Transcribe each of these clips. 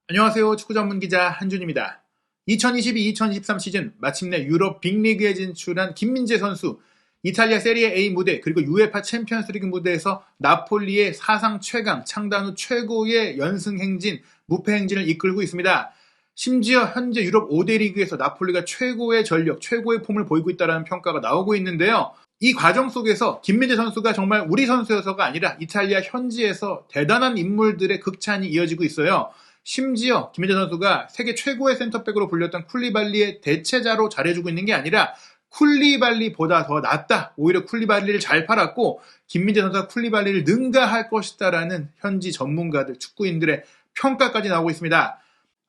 안녕하세요. 축구 전문 기자 한준입니다. 2022-2023 시즌 마침내 유럽 빅리그에 진출한 김민재 선수, 이탈리아 세리에 A 무대 그리고 UEFA 챔피언스리그 무대에서 나폴리의 사상 최강, 창단 후 최고의 연승 행진, 무패 행진을 이끌고 있습니다. 심지어 현재 유럽 5대 리그에서 나폴리가 최고의 전력, 최고의 폼을 보이고 있다는 평가가 나오고 있는데요. 이 과정 속에서 김민재 선수가 정말 우리 선수여서가 아니라 이탈리아 현지에서 대단한 인물들의 극찬이 이어지고 있어요. 심지어 김민재 선수가 세계 최고의 센터백으로 불렸던 쿨리발리의 대체자로 잘해주고 있는 게 아니라 쿨리발리보다 더 낫다. 오히려 쿨리발리를 잘 팔았고 김민재 선수가 쿨리발리를 능가할 것이다라는 현지 전문가들, 축구인들의 평가까지 나오고 있습니다.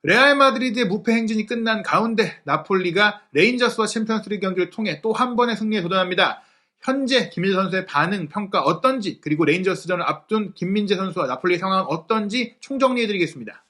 레알 마드리드의 무패 행진이 끝난 가운데 나폴리가 레인저스와 챔피언스리그 경기를 통해 또 한 번의 승리에 도전합니다. 현재 김민재 선수의 반응, 평가 어떤지, 그리고 레인저스전을 앞둔 김민재 선수와 나폴리의 상황은 어떤지 총정리해드리겠습니다.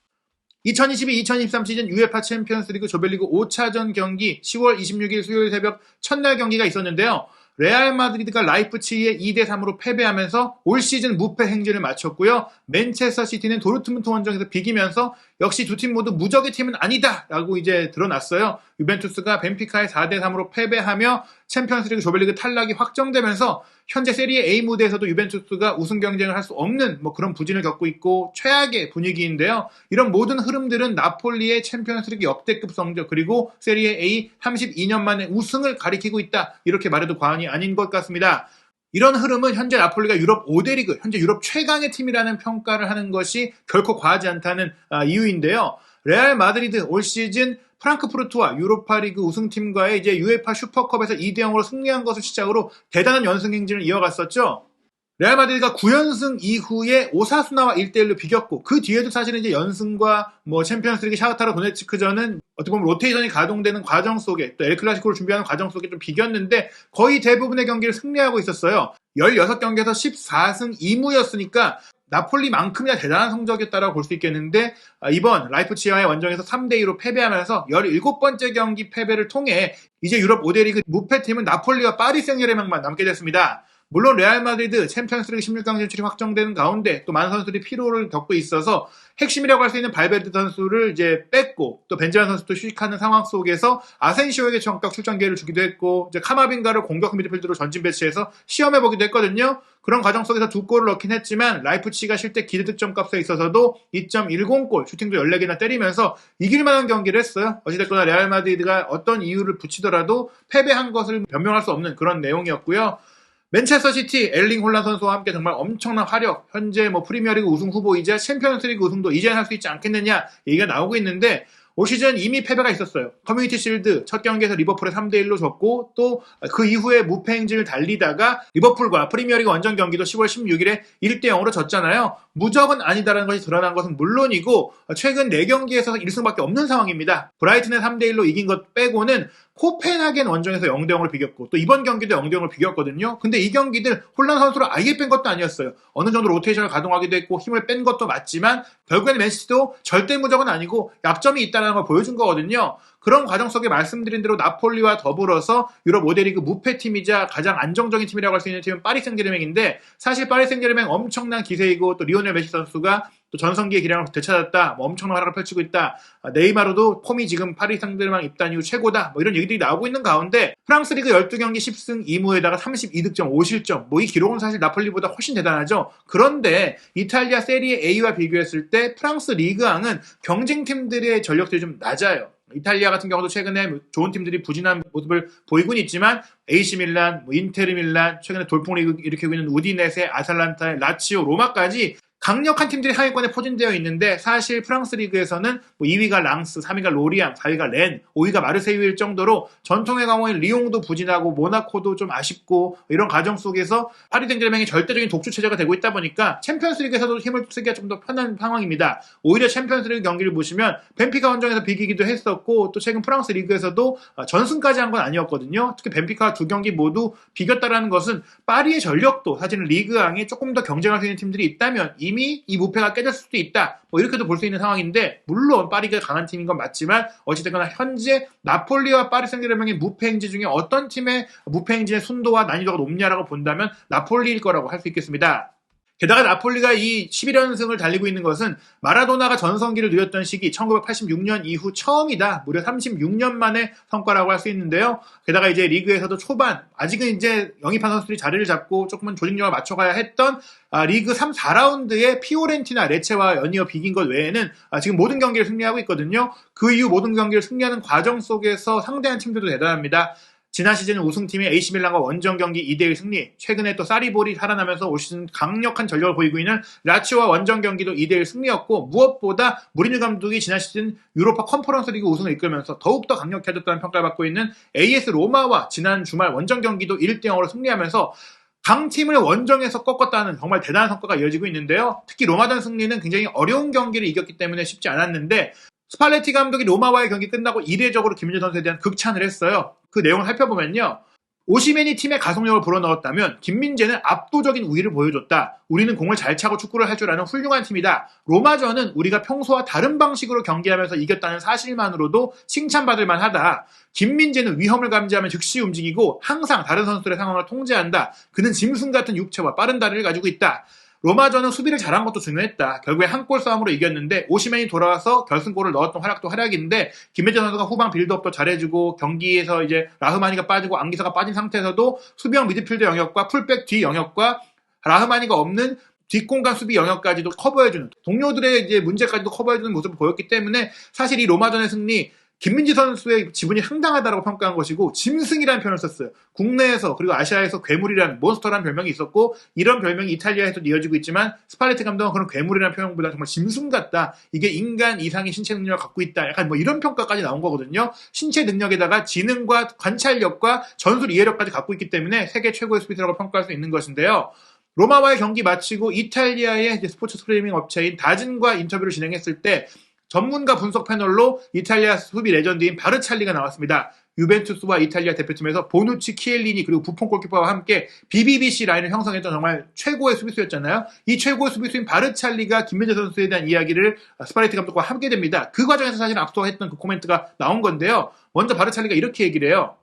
2022-2023 시즌 UEFA 챔피언스리그 조별리그 5차전 경기 10월 26일 수요일 새벽 첫날 경기가 있었는데요. 레알 마드리드가 라이프치히에 2대3으로 패배하면서 올 시즌 무패 행진을 마쳤고요. 맨체스터 시티는 도르트문트 원정에서 비기면서 역시 두 팀 모두 무적의 팀은 아니다 라고 이제 드러났어요. 유벤투스가 벤피카에 4대3으로 패배하며 챔피언스리그 조별리그 탈락이 확정되면서 현재 세리에 A 무대에서도 유벤투스가 우승 경쟁을 할 수 없는 그런 부진을 겪고 있고 최악의 분위기인데요. 이런 모든 흐름들은 나폴리의 챔피언스리그 역대급 성적 그리고 세리에 A 32년 만에 우승을 가리키고 있다. 이렇게 말해도 과언이 아닌 것 같습니다. 이런 흐름은 현재 나폴리가 유럽 5대 리그, 현재 유럽 최강의 팀이라는 평가를 하는 것이 결코 과하지 않다는 이유인데요. 레알 마드리드 올 시즌 프랑크푸르트와 유로파리그 우승팀과의 이제 UEFA 슈퍼컵에서 2대0으로 승리한 것을 시작으로 대단한 연승 행진을 이어갔었죠. 레알 마드리드가 9연승 이후에 오사수나와 1대1로 비겼고 그 뒤에도 사실은 이제 연승과 챔피언스리그 샤흐타르 도네츠크전은 어떻게 보면 로테이션이 가동되는 과정 속에 또 엘클라시코를 준비하는 과정 속에 좀 비겼는데 거의 대부분의 경기를 승리하고 있었어요. 16경기에서 14승 2무였으니까 나폴리만큼이나 대단한 성적이었다라고 볼 수 있겠는데 이번 라이프치히와의 원정에서 3대2로 패배하면서 17번째 경기 패배를 통해 이제 유럽 5대 리그 무패팀은 나폴리와 파리 생제르맹만 남게 됐습니다. 물론 레알 마드리드 챔피언스리그 16강 진출이 확정되는 가운데 또 많은 선수들이 피로를 겪고 있어서 핵심이라고 할 수 있는 발베르데 선수를 이제 뺐고 또 벤제마 선수도 휴식하는 상황 속에서 아센시오에게 정각 출전 기회를 주기도 했고 이제 카마빈가를 공격 미드필드로 전진 배치해서 시험해보기도 했거든요. 그런 과정 속에서 2골을 넣긴 했지만 라이프치히가 실제 기대 득점 값에 있어서도 2.10골, 슈팅도 14개나 때리면서 이길 만한 경기를 했어요. 어찌됐거나 레알 마드리드가 어떤 이유를 붙이더라도 패배한 것을 변명할 수 없는 그런 내용이었고요. 맨체스터 시티 엘링 홀란 선수와 함께 정말 엄청난 화력, 현재 프리미어리그 우승 후보이자 챔피언스리그 우승도 이제는 할 수 있지 않겠느냐 얘기가 나오고 있는데 올 시즌 이미 패배가 있었어요. 커뮤니티 실드 첫 경기에서 리버풀에 3대1로 졌고 또 그 이후에 무패 행진을 달리다가 리버풀과 프리미어리그 원정 경기도 10월 16일에 1대0으로 졌잖아요. 무적은 아니다라는 것이 드러난 것은 물론이고 최근 4경기에서 1승밖에 없는 상황입니다. 브라이튼에 3대1로 이긴 것 빼고는 코펜하겐 원정에서 0대0으로 비겼고 또 이번 경기도 0대0으로 비겼거든요. 근데 이 경기들 홀란 선수를 아예 뺀 것도 아니었어요. 어느 정도 로테이션을 가동하기도 했고 힘을 뺀 것도 맞지만 결국에는 맨시티도 절대 무적은 아니고 약점이 있다는 걸 보여준 거거든요. 그런 과정 속에 말씀드린 대로 나폴리와 더불어서 유럽 5대 리그 무패팀이자 가장 안정적인 팀이라고 할 수 있는 팀은 파리 생제르맹인데 사실 파리 생제르맹 엄청난 기세이고 또 리오넬 메시 선수가 또 전성기의 기량을 되찾았다. 엄청난 활약을 펼치고 있다. 네이마르도 폼이 지금 파리 생제르맹 입단 이후 최고다. 이런 얘기들이 나오고 있는 가운데 프랑스 리그 12경기 10승 2무에다가 32득점 5실점. 이 기록은 사실 나폴리보다 훨씬 대단하죠. 그런데 이탈리아 세리에 A와 비교했을 때 프랑스 리그왕은 경쟁팀들의 전력들이 좀 낮아요. 이탈리아 같은 경우도 최근에 좋은 팀들이 부진한 모습을 보이곤 있지만 AC 밀란, 인테르 밀란, 최근에 돌풍을 일으키고 있는 우디네세, 아탈란타, 라치오, 로마까지 강력한 팀들이 하위권에 포진되어 있는데 사실 프랑스 리그에서는 2위가 랑스, 3위가 로리앙, 4위가 렌, 5위가 마르세유일 정도로 전통의 강호인 리옹도 부진하고 모나코도 좀 아쉽고 이런 과정 속에서 파리 생제르맹이 절대적인 독주 체제가 되고 있다 보니까 챔피언스 리그에서도 힘을 쓰기가 좀 더 편한 상황입니다. 오히려 챔피언스 리그 경기를 보시면 벤피카 원정에서 비기기도 했었고 또 최근 프랑스 리그에서도 전승까지 한 건 아니었거든요. 특히 벤피카 2경기 모두 비겼다라는 것은 파리의 전력도 사실은 리그왕에 조금 더 경쟁할 수 있는 팀들이 있다면 이미 이 무패가 깨졌을 수도 있다. 이렇게도 볼 수 있는 상황인데 물론 파리가 강한 팀인 건 맞지만 어찌됐거나 현재 나폴리와 파리 생제르맹의 무패 행진 중에 어떤 팀의 무패 행진의 순도와 난이도가 높냐라고 본다면 나폴리일 거라고 할 수 있겠습니다. 게다가 나폴리가 이 11연승을 달리고 있는 것은 마라도나가 전성기를 누렸던 시기 1986년 이후 처음이다. 무려 36년 만의 성과라고 할 수 있는데요. 게다가 이제 리그에서도 초반 아직은 이제 영입한 선수들이 자리를 잡고 조금은 조직력을 맞춰가야 했던 리그 3, 4라운드에 피오렌티나, 레체와 연이어 비긴 것 외에는 지금 모든 경기를 승리하고 있거든요. 그 이후 모든 경기를 승리하는 과정 속에서 상대한 팀들도 대단합니다. 지난 시즌 우승팀이 AC밀란과 원정 경기 2대1 승리, 최근에 또 사리볼이 살아나면서 올 시즌 강력한 전력을 보이고 있는 라치오와 원정 경기도 2대1 승리였고, 무엇보다 무리뉴 감독이 지난 시즌 유로파 컨퍼런스 리그 우승을 이끌면서 더욱더 강력해졌다는 평가를 받고 있는 AS 로마와 지난 주말 원정 경기도 1대0으로 승리하면서 강팀을 원정에서 꺾었다는 정말 대단한 성과가 이어지고 있는데요. 특히 로마전 승리는 굉장히 어려운 경기를 이겼기 때문에 쉽지 않았는데, 스팔레티 감독이 로마와의 경기 끝나고 이례적으로 김민재 선수에 대한 극찬을 했어요. 그 내용을 살펴보면요. 오시멘이 팀의 가속력을 불어넣었다면 김민재는 압도적인 우위를 보여줬다. 우리는 공을 잘 차고 축구를 할 줄 아는 훌륭한 팀이다. 로마전은 우리가 평소와 다른 방식으로 경기하면서 이겼다는 사실만으로도 칭찬받을 만하다. 김민재는 위험을 감지하면 즉시 움직이고 항상 다른 선수들의 상황을 통제한다. 그는 짐승 같은 육체와 빠른 다리를 가지고 있다. 로마전은 수비를 잘한 것도 중요했다. 결국에 한 골 싸움으로 이겼는데 오시멘이 돌아와서 결승골을 넣었던 활약도 활약인데 김민재 선수가 후방 빌드업도 잘해주고 경기에서 이제 라흐마니가 빠지고 앙기사가 빠진 상태에서도 수비형 미드필더 영역과 풀백 뒤 영역과 라흐마니가 없는 뒷공간 수비 영역까지도 커버해주는 동료들의 이제 문제까지도 커버해주는 모습을 보였기 때문에 사실 이 로마전의 승리 김민재 선수의 지분이 상당하다고 평가한 것이고 짐승이라는 표현을 썼어요. 국내에서 그리고 아시아에서 괴물이라는 몬스터라는 별명이 있었고 이런 별명이 이탈리아에서도 이어지고 있지만 스팔레티 감독은 그런 괴물이라는 표현보다 정말 짐승 같다. 이게 인간 이상의 신체 능력을 갖고 있다. 약간 뭐 이런 평가까지 나온 거거든요. 신체 능력에다가 지능과 관찰력과 전술 이해력까지 갖고 있기 때문에 세계 최고의 수비수라고 평가할 수 있는 것인데요. 로마와의 경기 마치고 이탈리아의 이제 스포츠 스트리밍 업체인 다진과 인터뷰를 진행했을 때 전문가 분석 패널로 이탈리아 수비 레전드인 바르찰리가 나왔습니다. 유벤투스와 이탈리아 대표팀에서 보누치, 키엘리니 그리고 부폰 골키퍼와 함께 BBBC 라인을 형성했던 정말 최고의 수비수였잖아요. 이 최고의 수비수인 바르찰리가 김민재 선수에 대한 이야기를 스팔레티 감독과 함께 됩니다. 그 과정에서 사실 앞서했던 그 코멘트가 나온 건데요. 먼저 바르찰리가 이렇게 얘기를 해요.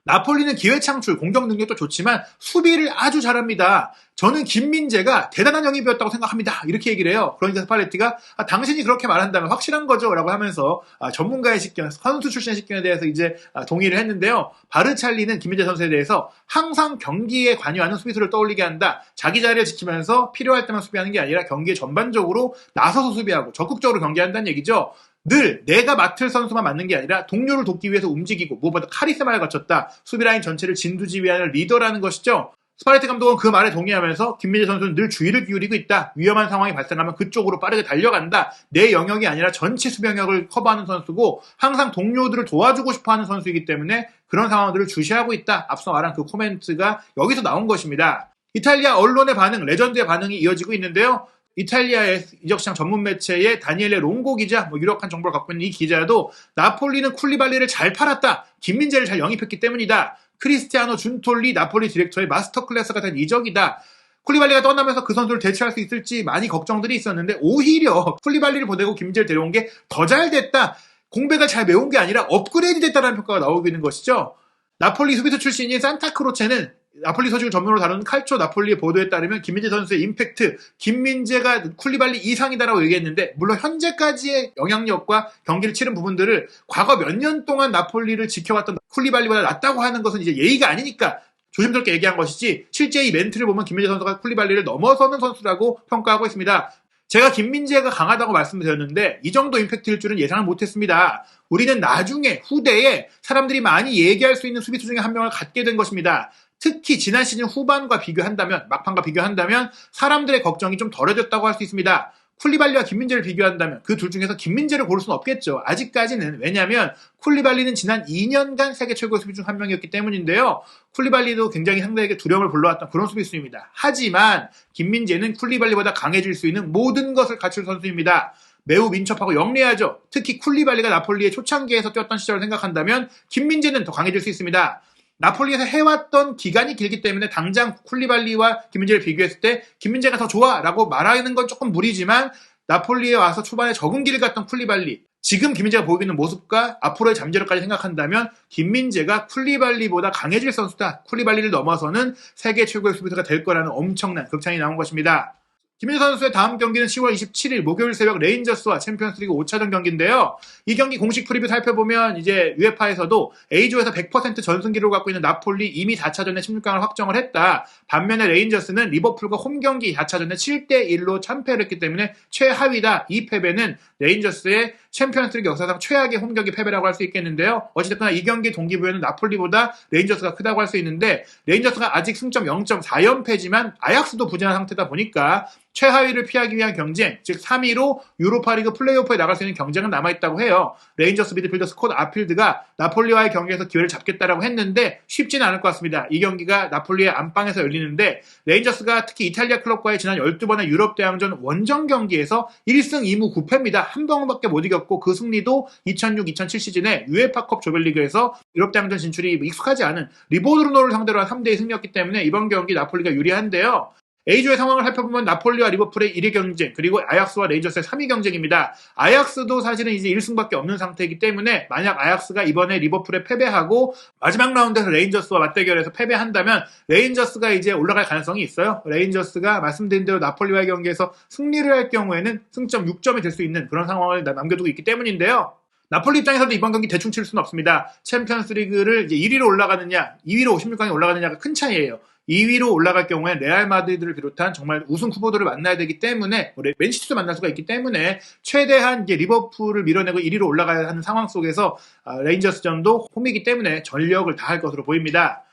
나폴리는 기회 창출, 공격 능력도 좋지만 수비를 아주 잘합니다. 저는 김민재가 대단한 영입이었다고 생각합니다. 이렇게 얘기를 해요. 그러니까 스팔레티가 당신이 그렇게 말한다면 확실한 거죠? 라고 하면서 전문가의 식견, 선수 출신의 식견에 대해서 이제 동의를 했는데요. 바르찰리는 김민재 선수에 대해서 항상 경기에 관여하는 수비수를 떠올리게 한다. 자기 자리를 지키면서 필요할 때만 수비하는 게 아니라 경기에 전반적으로 나서서 수비하고 적극적으로 경기한다는 얘기죠. 늘 내가 맡을 선수만 맞는 게 아니라 동료를 돕기 위해서 움직이고 무엇보다 카리스마를 갖췄다. 수비라인 전체를 진두지휘하는 리더라는 것이죠. 스팔레티 감독은 그 말에 동의하면서 김민재 선수는 늘 주의를 기울이고 있다. 위험한 상황이 발생하면 그쪽으로 빠르게 달려간다. 내 영역이 아니라 전체 수비 영역을 커버하는 선수고 항상 동료들을 도와주고 싶어하는 선수이기 때문에 그런 상황들을 주시하고 있다. 앞서 말한 그 코멘트가 여기서 나온 것입니다. 이탈리아 언론의 반응, 레전드의 반응이 이어지고 있는데요. 이탈리아의 이적시장 전문 매체의 다니엘레 롱고 기자, 유력한 정보를 갖고 있는 이 기자도 나폴리는 쿨리발리를 잘 팔았다. 김민재를 잘 영입했기 때문이다. 크리스티아노 준톨리 나폴리 디렉터의 마스터 클래스가 된 이적이다. 쿨리발리가 떠나면서 그 선수를 대체할 수 있을지 많이 걱정들이 있었는데 오히려 쿨리발리를 보내고 김민재를 데려온 게 더 잘 됐다. 공백을 잘 메운 게 아니라 업그레이드 됐다는 평가가 나오고 있는 것이죠. 나폴리 수비수 출신인 산타크로체는 나폴리 소식을 전문으로 다루는 칼초 나폴리의 보도에 따르면 김민재 선수의 임팩트, 김민재가 쿨리발리 이상이다라고 얘기했는데 물론 현재까지의 영향력과 경기를 치른 부분들을 과거 몇 년 동안 나폴리를 지켜왔던 쿨리발리보다 낫다고 하는 것은 이제 예의가 아니니까 조심스럽게 얘기한 것이지 실제 이 멘트를 보면 김민재 선수가 쿨리발리를 넘어서는 선수라고 평가하고 있습니다. 제가 김민재가 강하다고 말씀드렸는데 이 정도 임팩트일 줄은 예상을 못했습니다. 우리는 나중에 후대에 사람들이 많이 얘기할 수 있는 수비수 중에 한 명을 갖게 된 것입니다. 특히 지난 시즌 후반과 비교한다면, 막판과 비교한다면 사람들의 걱정이 좀 덜해졌다고 할 수 있습니다. 쿨리발리와 김민재를 비교한다면 그 둘 중에서 김민재를 고를 수는 없겠죠. 아직까지는. 왜냐하면 쿨리발리는 지난 2년간 세계 최고의 수비 중 한 명이었기 때문인데요. 쿨리발리도 굉장히 상대에게 두려움을 불러왔던 그런 수비수입니다. 하지만 김민재는 쿨리발리보다 강해질 수 있는 모든 것을 갖춘 선수입니다. 매우 민첩하고 영리하죠. 특히 쿨리발리가 나폴리의 초창기에서 뛰었던 시절을 생각한다면 김민재는 더 강해질 수 있습니다. 나폴리에서 해왔던 기간이 길기 때문에 당장 쿨리발리와 김민재를 비교했을 때 김민재가 더 좋아라고 말하는 건 조금 무리지만 나폴리에 와서 초반에 적응기를 갔던 쿨리발리, 지금 김민재가 보이고 있는 모습과 앞으로의 잠재력까지 생각한다면 김민재가 쿨리발리보다 강해질 선수다. 쿨리발리를 넘어서는 세계 최고의 수비수가 될 거라는 엄청난 극찬이 나온 것입니다. 김민재 선수의 다음 경기는 10월 27일 목요일 새벽 레인저스와 챔피언스리그 5차전 경기인데요. 이 경기 공식 프리뷰 살펴보면 이제 UEFA에서도 A조에서 100% 전승기록을 갖고 있는 나폴리 이미 4차전에 16강을 확정을 했다. 반면에 레인저스는 리버풀과 홈 경기 4차전에 7대1로 참패를 했기 때문에 최하위다. 이 패배는 레인저스의 챔피언스리그 역사상 최악의 홈 경기 패배라고 할 수 있겠는데요. 어찌됐거나 이 경기 동기부여는 나폴리보다 레인저스가 크다고 할 수 있는데 레인저스가 아직 승점 0.4연패지만 아약스도 부진한 상태다 보니까 최하위를 피하기 위한 경쟁, 즉 3위로 유로파리그 플레이오프에 나갈 수 있는 경쟁은 남아있다고 해요. 레인저스 미드필더 스콧 아필드가 나폴리와의 경기에서 기회를 잡겠다라고 했는데 쉽지는 않을 것 같습니다. 이 경기가 나폴리의 안방에서 열리는데 레인저스가 특히 이탈리아 클럽과의 지난 12번의 유럽 대항전 원정 경기에서 1승 2무 9패입니다. 한 번밖에 못 이겼고 그 승리도 2006-2007 시즌에 UEFA-컵 조별리그에서 유럽 대항전 진출이 익숙하지 않은 리보르노를 상대로 한 3대2 승리였기 때문에 이번 경기 나폴리가 유리한데요. A조의 상황을 살펴보면 나폴리와 리버풀의 1위 경쟁, 그리고 아약스와 레인저스의 3위 경쟁입니다. 아약스도 사실은 이제 1승밖에 없는 상태이기 때문에 만약 아약스가 이번에 리버풀에 패배하고 마지막 라운드에서 레인저스와 맞대결해서 패배한다면 레인저스가 이제 올라갈 가능성이 있어요. 레인저스가 말씀드린 대로 나폴리와의 경기에서 승리를 할 경우에는 승점 6점이 될 수 있는 그런 상황을 남겨두고 있기 때문인데요. 나폴리 입장에서도 이번 경기 대충 칠 수는 없습니다. 챔피언스 리그를 이제 1위로 올라가느냐, 2위로 16강에 올라가느냐가 큰 차이예요. 2위로 올라갈 경우에 레알 마드리드를 비롯한 정말 우승 후보들을 만나야 되기 때문에 맨시티도 만날 수가 있기 때문에 최대한 이제 리버풀을 밀어내고 1위로 올라가야 하는 상황 속에서 레인저스전도 홈이기 때문에 전력을 다할 것으로 보입니다.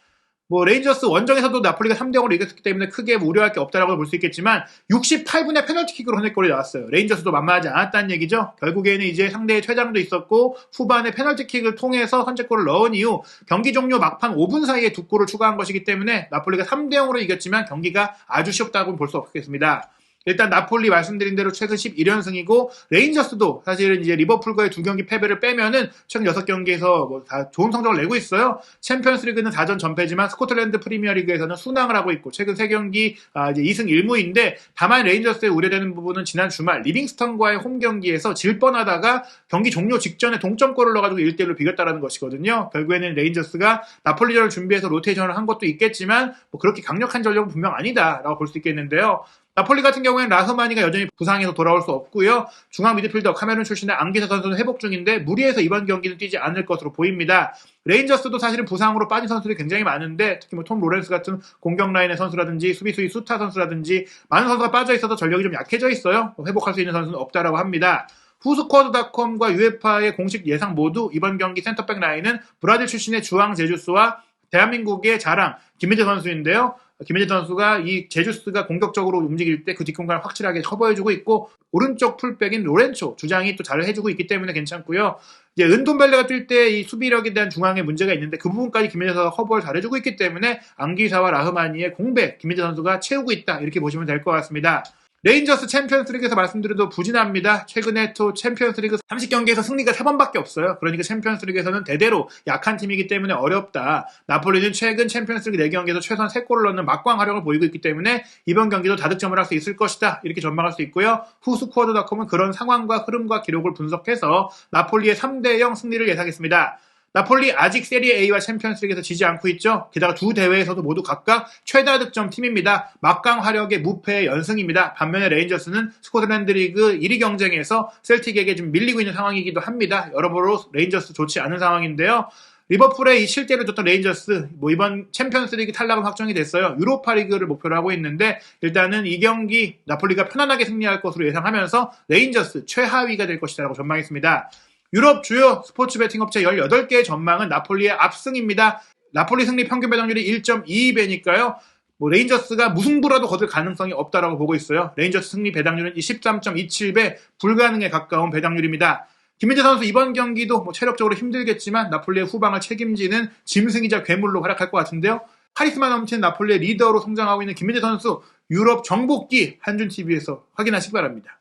레인저스 원정에서도 나폴리가 3대0으로 이겼기 때문에 크게 우려할 게 없다라고 볼 수 있겠지만 68분에 페널티킥으로 혼내골이 나왔어요. 레인저스도 만만하지 않았다는 얘기죠. 결국에는 이제 상대의 퇴장도 있었고 후반에 페널티킥을 통해서 선제골을 넣은 이후 경기 종료 막판 5분 사이에 2골을 추가한 것이기 때문에 나폴리가 3대0으로 이겼지만 경기가 아주 쉬웠다고는 볼 수 없겠습니다. 일단 나폴리 말씀드린 대로 최근 11연승이고 레인저스도 사실은 이제 리버풀과의 2경기 패배를 빼면은 최근 6경기에서 다 좋은 성적을 내고 있어요. 챔피언스리그는 4전 전패지만 스코틀랜드 프리미어리그에서는 순항을 하고 있고 최근 3경기 이제 2승 1무인데 다만 레인저스의 우려되는 부분은 지난 주말 리빙스턴과의 홈 경기에서 질 뻔하다가 경기 종료 직전에 동점골을 넣어가지고 1대1로 비겼다라는 것이거든요. 결국에는 레인저스가 나폴리전을 준비해서 로테이션을 한 것도 있겠지만 그렇게 강력한 전력은 분명 아니다라고 볼 수 있겠는데요. 나폴리 같은 경우에는 라흐마니가 여전히 부상해서 돌아올 수 없고요. 중앙 미드필더 카메룬 출신의 앙기사 선수는 회복 중인데 무리해서 이번 경기는 뛰지 않을 것으로 보입니다. 레인저스도 사실은 부상으로 빠진 선수들이 굉장히 많은데 특히 톰 로렌스 같은 공격 라인의 선수라든지 수비수의 수타 선수라든지 많은 선수가 빠져 있어서 전력이 좀 약해져 있어요. 회복할 수 있는 선수는 없다라고 합니다. 후스쿼드닷컴과 UEFA의 공식 예상 모두 이번 경기 센터백 라인은 브라질 출신의 주앙 제주스와 대한민국의 자랑 김민재 선수인데요. 김민재 선수가 이 제주스가 공격적으로 움직일 때 그 뒷공간을 확실하게 커버해주고 있고 오른쪽 풀백인 로렌초 주장이 또 잘 해주고 있기 때문에 괜찮고요. 이제 은돈벨레가 뛸 때 이 수비력에 대한 중앙에 문제가 있는데 그 부분까지 김민재 선수가 커버를 잘해주고 있기 때문에 앙기사와 라흐마니의 공백 김민재 선수가 채우고 있다 이렇게 보시면 될 것 같습니다. 레인저스 챔피언스리그에서 말씀드려도 부진합니다. 최근에 또 챔피언스리그 30경기에서 승리가 3번밖에 없어요. 그러니까 챔피언스리그에서는 대대로 약한 팀이기 때문에 어렵다. 나폴리는 최근 챔피언스리그 4경기에서 최소한 3골을 넣는 막광 활약을 보이고 있기 때문에 이번 경기도 다득점을 할 수 있을 것이다. 이렇게 전망할 수 있고요. 후스쿼드닷컴은 그런 상황과 흐름과 기록을 분석해서 나폴리의 3대0 승리를 예상했습니다. 나폴리 아직 세리에 A와 챔피언스리그에서 지지 않고 있죠. 게다가 두 대회에서도 모두 각각 최다 득점 팀입니다. 막강 화력의 무패 연승입니다. 반면에 레인저스는 스코틀랜드 리그 1위 경쟁에서 셀틱에게 좀 밀리고 있는 상황이기도 합니다. 여러모로 레인저스 좋지 않은 상황인데요. 리버풀의 이 실제로 줬던 레인저스 이번 챔피언스리그 탈락은 확정이 됐어요. 유로파리그를 목표로 하고 있는데 일단은 이 경기 나폴리가 편안하게 승리할 것으로 예상하면서 레인저스 최하위가 될 것이라고 전망했습니다. 유럽 주요 스포츠 베팅 업체 18개의 전망은 나폴리의 압승입니다. 나폴리 승리 평균 배당률이 1.22배니까요. 레인저스가 무승부라도 거둘 가능성이 없다라고 보고 있어요. 레인저스 승리 배당률은 13.27배, 불가능에 가까운 배당률입니다. 김민재 선수 이번 경기도 체력적으로 힘들겠지만 나폴리의 후방을 책임지는 짐승이자 괴물로 활약할 것 같은데요. 카리스마 넘치는 나폴리의 리더로 성장하고 있는 김민재 선수 유럽 정복기 한준TV에서 확인하시기 바랍니다.